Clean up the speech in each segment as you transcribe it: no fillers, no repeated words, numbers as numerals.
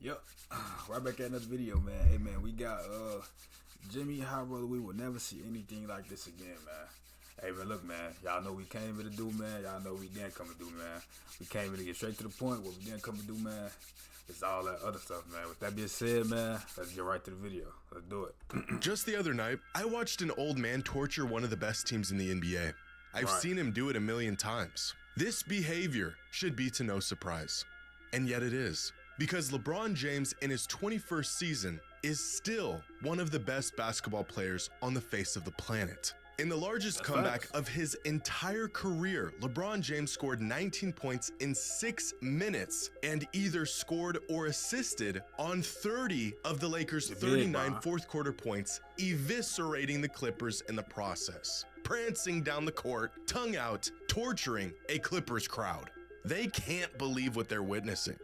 Yep, right back at another video, man. Hey, man, we got jxmyhighroller. We will never see anything like this again, man. Hey, man, look, man. Y'all know we came here to do, man. Y'all know we didn't come to do, man. We came here to get straight to the point. What we didn't come to do, man, it's all that other stuff, man. With that being said, man, let's get right to the video. Let's do it. Just the other night, I watched an old man torture one of the best teams in the NBA. I've seen him do it a million times. This behavior should be to no surprise. And yet it is. Because LeBron James in his 21st season is still one of the best basketball players on the face of the planet. In the largest comeback of his entire career, LeBron James scored 19 points in 6 minutes and either scored or assisted on 30 of the Lakers' 39 fourth quarter points, eviscerating the Clippers in the process. Prancing down the court, tongue out, torturing a Clippers crowd. They can't believe what they're witnessing.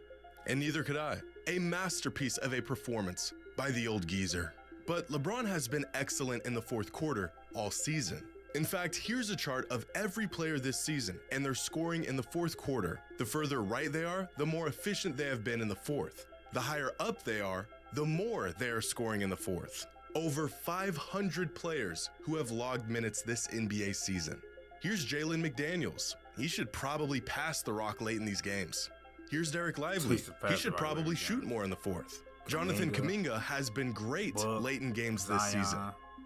And neither could I. A masterpiece of a performance by the old geezer. But LeBron has been excellent in the fourth quarter all season. In fact, here's a chart of every player this season and their scoring in the fourth quarter. The further right they are, the more efficient they have been in the fourth. The higher up they are, the more they are scoring in the fourth. Over 500 players who have logged minutes this NBA season. Here's Jalen McDaniels. He should probably pass the rock late in these games. Here's Derek Lively. He should probably shoot more in the fourth. Jonathan Kuminga has been great late in games this season.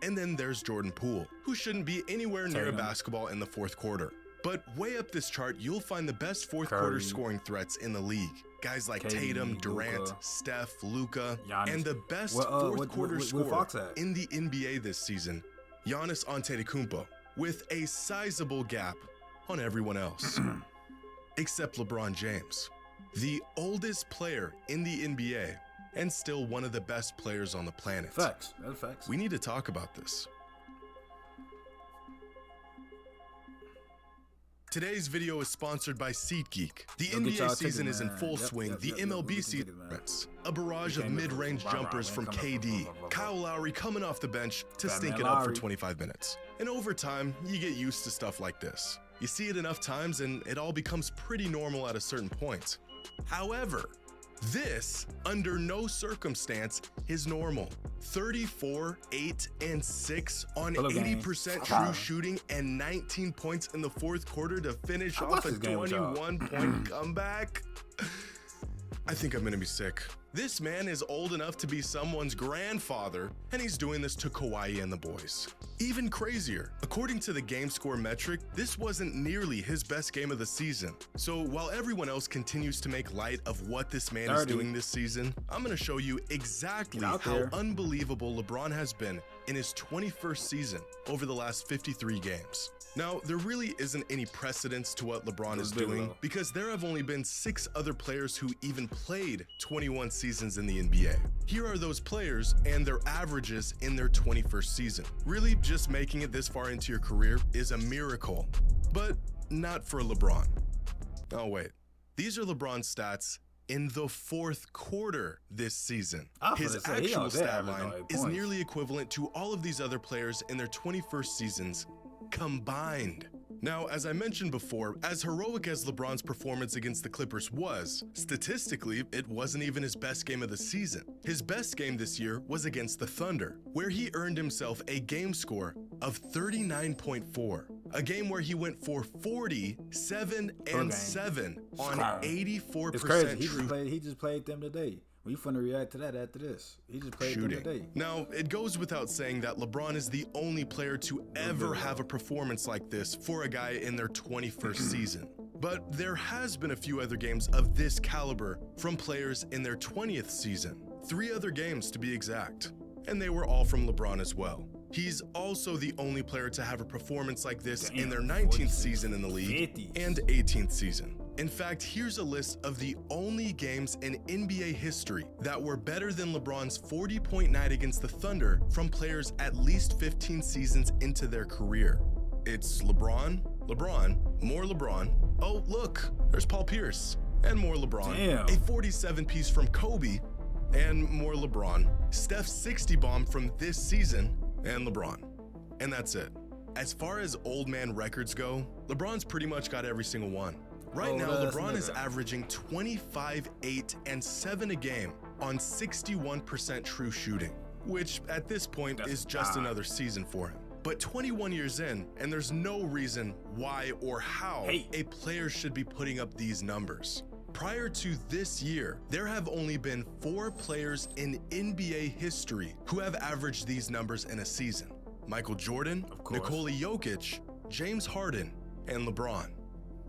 And then there's Jordan Poole, who shouldn't be anywhere near a basketball in the fourth quarter. But way up this chart, you'll find the best fourth quarter scoring threats in the league. Guys like Tatum, Durant, Steph, Luka, and the best fourth quarter scorer in the NBA this season, Giannis Antetokounmpo, with a sizable gap on everyone else. Except LeBron James, the oldest player in the NBA, and still one of the best players on the planet. Facts. That's facts. We need to talk about this. Today's video is sponsored by SeatGeek. The NBA season is in full swing. The MLB season, a barrage of mid-range jumpers from KD, Kyle Lowry coming off the bench to stink it up for 25 minutes. And over time, you get used to stuff like this. You see it enough times and it all becomes pretty normal at a certain point. However, this, under no circumstance, is normal. 34, 8, and 6 on 80% true shooting and 19 points in the fourth quarter to finish off a 21-point comeback. I think I'm gonna be sick. This man is old enough to be someone's grandfather, and he's doing this to Kawhi and the boys. Even crazier, according to the game score metric, this wasn't nearly his best game of the season. So while everyone else continues to make light of what this man is doing this season, I'm gonna show you exactly how unbelievable LeBron has been in his 21st season over the last 53 games. Now, there really isn't any precedence to what LeBron is doing because there have only been 6 other players who even played 21 seasons in the NBA. Here are those players and their averages in their 21st season. Really, just making it this far into your career is a miracle, but not for LeBron. Oh wait, these are LeBron's stats in the fourth quarter this season. His actual stat line is nearly equivalent to all of these other players in their 21st seasons combined. Now, as I mentioned before, as heroic as LeBron's performance against the Clippers was, statistically, it wasn't even his best game of the season. His best game this year was against the Thunder, where he earned himself a game score of 39.4. A game where he went for 40, 7, and 7 on 84% true. He just played them today. We finna react to that after this. He just played them today. Now, it goes without saying that LeBron is the only player to ever have a performance like this for a guy in their 21st season. But there has been a few other games of this caliber from players in their 20th season. 3 other games to be exact. And they were all from LeBron as well. He's also the only player to have a performance like this in their 19th season in the league and 18th season. In fact, here's a list of the only games in NBA history that were better than LeBron's 40-point night against the Thunder from players at least 15 seasons into their career. It's LeBron, more LeBron. Oh, look, there's Paul Pierce, and more LeBron. A 47-piece from Kobe, and more LeBron. Steph's 60 bomb from this season, and LeBron. And that's it. As far as old man records go, LeBron's pretty much got every single one. Right now, LeBron is averaging 25, 8, and 7 a game on 61% true shooting, which at this point is just another season for him. But 21 years in, and there's no reason why or how a player should be putting up these numbers. Prior to this year, there have only been 4 players in NBA history who have averaged these numbers in a season: Michael Jordan, Nikola Jokic, James Harden, and LeBron.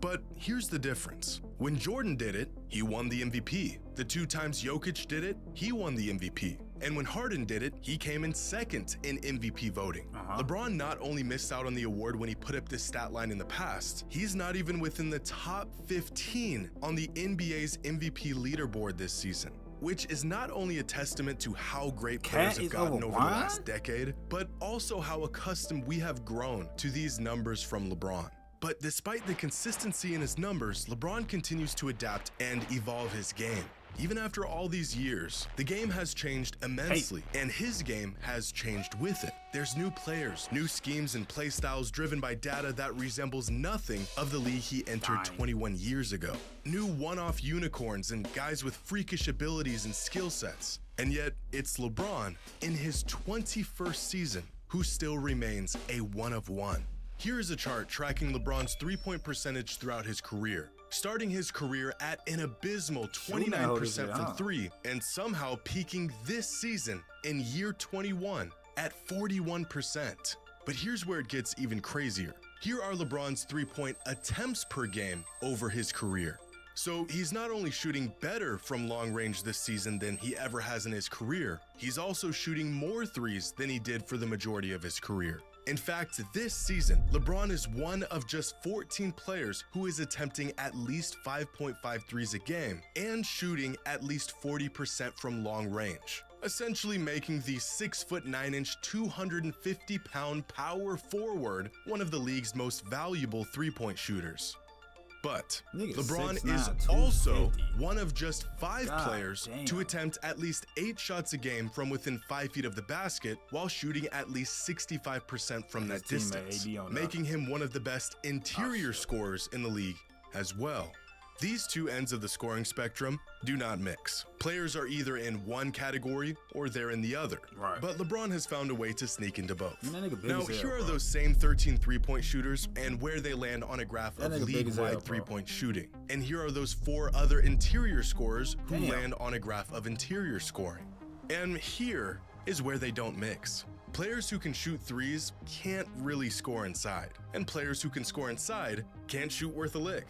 But here's the difference. When Jordan did it, he won the MVP. The 2 times Jokic did it, he won the MVP. And when Harden did it, he came in second in MVP voting. LeBron not only missed out on the award when he put up this stat line in the past, he's not even within the top 15 on the NBA's MVP leaderboard this season, which is not only a testament to how great players have gotten over the last decade, but also how accustomed we have grown to these numbers from LeBron. But despite the consistency in his numbers, LeBron continues to adapt and evolve his game. Even after all these years, the game has changed immensely, and his game has changed with it. There's new players, new schemes, and play styles driven by data that resembles nothing of the league he entered 21 years ago. New one-off unicorns and guys with freakish abilities and skill sets. And yet, it's LeBron in his 21st season who still remains a one-of-one. Here is a chart tracking LeBron's three-point percentage throughout his career, starting his career at an abysmal 29% from 3 and somehow peaking this season in year 21 at 41%. But here's where it gets even crazier. Here are LeBron's three-point attempts per game over his career. So he's not only shooting better from long range this season than he ever has in his career, he's also shooting more threes than he did for the majority of his career. In fact, this season, LeBron is one of just 14 players who is attempting at least 5.5 threes a game and shooting at least 40% from long range, essentially making the 6'9", 250-pound power forward one of the league's most valuable three-point shooters. But LeBron is also one of just 5 players to attempt at least 8 shots a game from within 5 feet of the basket while shooting at least 65% from that distance, making him one of the best interior scorers in the league as well. These two ends of the scoring spectrum do not mix. Players are either in one category or they're in the other. But LeBron has found a way to sneak into both. Now, here are those same 13 three-point shooters and where they land on a graph of league-wide three-point shooting. And here are those 4 other interior scorers who land on a graph of interior scoring. And here is where they don't mix. Players who can shoot threes can't really score inside, and players who can score inside can't shoot worth a lick.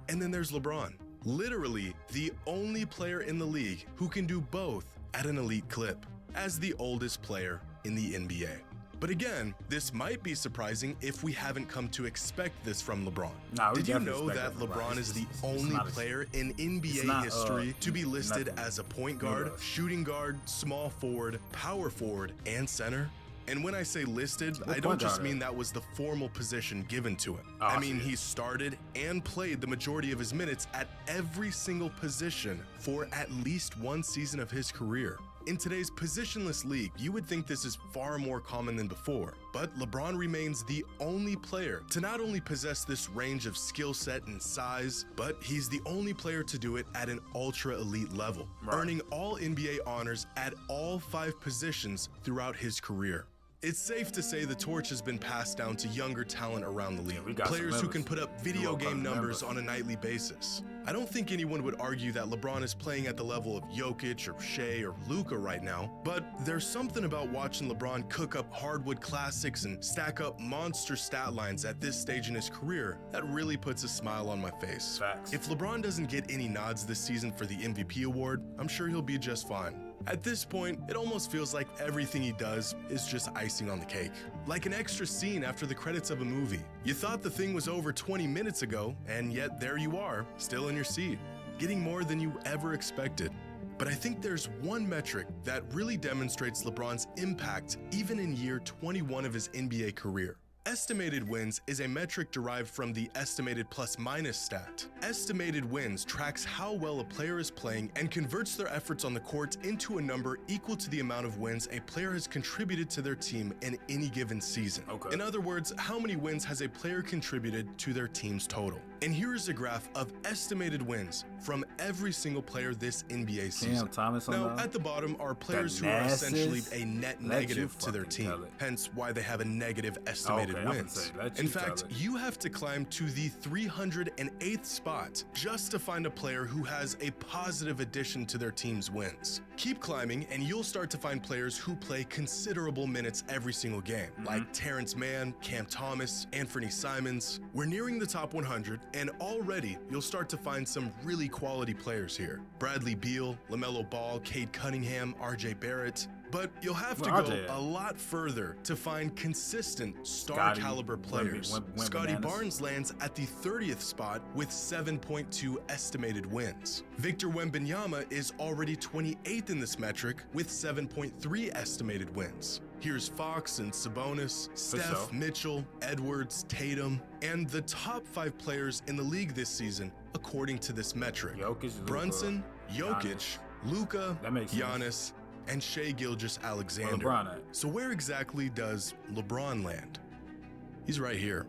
And then there's LeBron, literally the only player in the league who can do both at an elite clip, as the oldest player in the NBA. But again, this might be surprising if we haven't come to expect this from LeBron. Did you know that LeBron is the only player in NBA history to be listed as a point guard, shooting guard, small forward, power forward, and center? And when I say listed, I don't just mean that was the formal position given to him. I mean, he started and played the majority of his minutes at every single position for at least one season of his career. In today's positionless league, you would think this is far more common than before, but LeBron remains the only player to not only possess this range of skill set and size, but he's the only player to do it at an ultra elite level, earning all NBA honors at all 5 positions throughout his career. It's safe to say the torch has been passed down to younger talent around the league, players who can put up video game numbers on a nightly basis. I don't think anyone would argue that LeBron is playing at the level of Jokic or Shea or Luka right now, but there's something about watching LeBron cook up hardwood classics and stack up monster stat lines at this stage in his career that really puts a smile on my face. If LeBron doesn't get any nods this season for the MVP award, I'm sure he'll be just fine. At this point, it almost feels like everything he does is just icing on the cake. Like an extra scene after the credits of a movie. You thought the thing was over 20 minutes ago, and yet there you are, still in your seat, getting more than you ever expected. But I think there's one metric that really demonstrates LeBron's impact even in year 21 of his NBA career. Estimated wins is a metric derived from the estimated plus-minus stat. Estimated wins tracks how well a player is playing and converts their efforts on the court into a number equal to the amount of wins a player has contributed to their team in any given season. In other words, how many wins has a player contributed to their team's total? And here is a graph of estimated wins from every single player this NBA season. Now, at the bottom are players who are essentially a net negative to their team, hence why they have a negative estimated wins. In fact, you have to climb to the 308th spot just to find a player who has a positive addition to their team's wins. Keep climbing and you'll start to find players who play considerable minutes every single game, like Terrence Mann, Cam Thomas, Anthony Simons. We're nearing the top 100, and already you'll start to find some really quality players here. Bradley Beal, LaMelo Ball, Cade Cunningham, RJ Barrett. But you'll have to go a lot further to find consistent star-caliber players. Scotty Barnes lands at the 30th spot with 7.2 estimated wins. Victor Wembanyama is already 28th in this metric with 7.3 estimated wins. Here's Fox and Sabonis, Steph, Mitchell, Edwards, Tatum, and the top 5 players in the league this season according to this metric. Brunson, Jokic, Luka, Giannis, and Shai Gilgeous-Alexander. So where exactly does LeBron land? He's right here,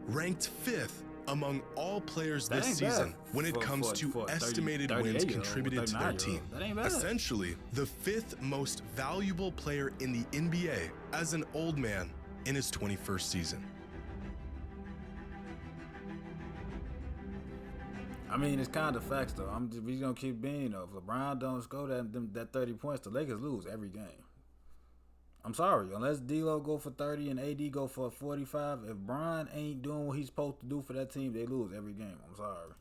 ranked 5th among all players this season when it comes to estimated wins contributed to their team. Essentially, the 5th most valuable player in the NBA as an old man in his 21st season. I mean, it's kind of facts though. We gonna keep being though. If LeBron don't score that 30 points, the Lakers lose every game. I'm sorry, unless D'Lo go for 30 and AD go for 45. If Bron ain't doing what he's supposed to do for that team, they lose every game. I'm sorry.